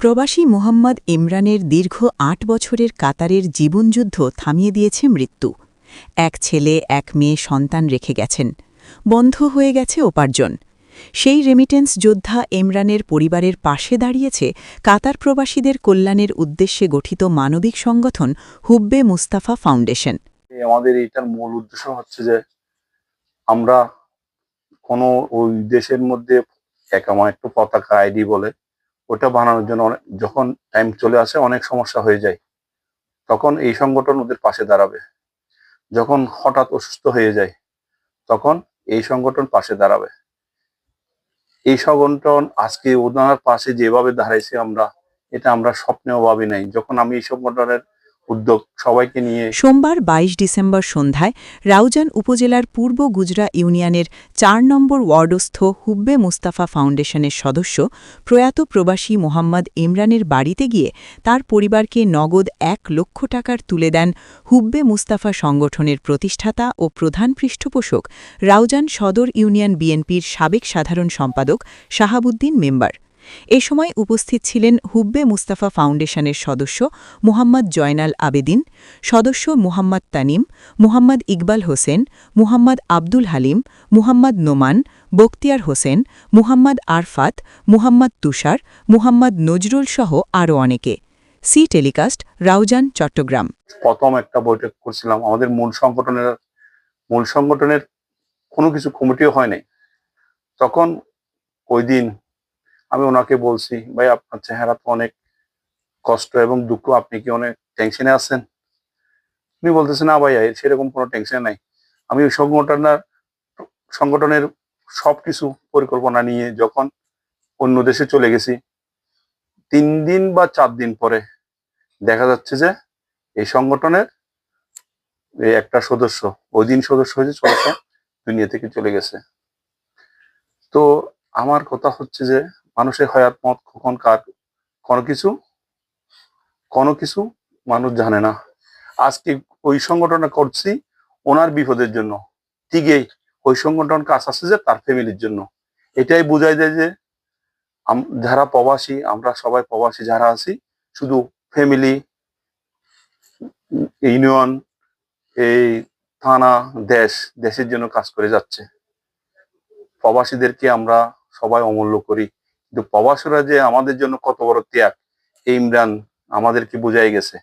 প্রবাসী মোহাম্মদ ইমরানের দীর্ঘ ৮ বছরের কাতারের জীবনযুদ্ধ থামিয়ে দিয়েছে মৃত্যু। এক ছেলে এক মেয়ে সন্তান রেখে গেছেন। বন্ধ হয়ে গেছে উপার্জন। সেই রেমিটেন্স যোদ্ধা ইমরানের পরিবারের পাশে দাঁড়িয়েছে কাতার প্রবাসীদের কল্যাণের উদ্দেশ্যে গঠিত মানবিক সংগঠন হুব্বে মুস্তাফা ফাউন্ডেশন। আমাদের এটার মূল উদ্দেশ্য হচ্ছে যে আমরা কোনো ওই দেশের মধ্যে আমার একটু পতাকা আইডি বলে ওটা বানানোর জন্য যখন টাইম চলে আসে অনেক সমস্যা হয়ে যায়, তখন এই সংগঠন ওদের পাশে দাঁড়াবে। যখন হঠাৎ অসুস্থ হয়ে যায় তখন এই সংগঠন পাশে দাঁড়াবে। এই সংগঠন আজকে ওনার পাশে যেভাবে দাঁড়াইছে এটা আমরা স্বপ্নেও ভাবি নাই। যখন আমি এই সংগঠনের উদ্যোগ সবাইকে নিয়ে সোমবার ২২ ডিসেম্বর সন্ধ্যায় রাউজান উপজেলার পূর্ব গুজরা ইউনিয়নের ৪ নম্বর ওয়ার্ডস্থ হুব্বে মুস্তাফা ফাউন্ডেশনের সদস্য প্রয়াত প্রবাসী মোহাম্মদ ইমরানের বাড়িতে গিয়ে তার পরিবারকে নগদ ১ লক্ষ টাকার তুলে দেন হুব্বে মুস্তাফা সংগঠনের প্রতিষ্ঠাতা ও প্রধান পৃষ্ঠপোষক রাউজান সদর ইউনিয়ন বিএনপির সাবেক সাধারণ সম্পাদক শাহাবুদ্দিন মেম্বার। এ সময় উপস্থিত ছিলেন হুব্বে মুস্তাফা ফাউন্ডেশনের সদস্য মুহাম্মদ জয়নাল আবেদিন, সদস্য মুহাম্মদ তানিম, মুহাম্মদ ইকবাল হোসেন, মুহাম্মদ আব্দুল হালিম, মুহাম্মদ নোমান, বখতিয়ার হোসেন, মুহাম্মদ আরফাত, মুহাম্মদ তুষার, মুহাম্মদ নজরুল সহ আরও অনেকে। C telecast, Raozan, Chittagong. প্রথম একটা বৈঠক করছিলাম, আমাদের মূল সংগঠনের কোনো কিছু কমিটিও হয় নাই। তখন ওই দিন আমি ওনাকে বলছি, ভাই আপনার চেহারা তো অনেক কষ্ট এবং দুঃখ, আপনি কি অনেক টেনশনে আছেন? উনি বলতেছে, না ভাইয়া সেরকম কোনো টেনশন নাই। আমি ওই সংগঠনের সবকিছু পরিকল্পনা নিয়ে যখন অন্য দেশে চলে গেছি, ৩ দিন বা ৪ দিন পরে দেখা যাচ্ছে যে এই সংগঠনের একটা সদস্য, ওই দিন সদস্য হয়েছে, চলছে দুনিয়া থেকে চলে গেছে। তো আমার কথা হচ্ছে যে মানুষের হায়াত মত কখন কার কোনো কিছু মানুষ জানে না। আজকে ওই সংগঠনটা করছি ওনার বিপদের জন্য, ঠিকই ওই সংগঠন কাজ আছে যে তার ফ্যামিলির জন্য। এটাই বোঝাই যায় যে যারা প্রবাসী, আমরা সবাই প্রবাসী যারা আছি, শুধু ফ্যামিলি, ইউনিয়ন, এই থানা, দেশের জন্য কাজ করে যাচ্ছে। প্রবাসীদেরকে আমরা সবাই অমূল্য করি, কিন্তু প্রবাসীরা যে আমাদের জন্য কত বড় ত্যাগ, এই ইমরান আমাদেরকে বুঝাই গেছে।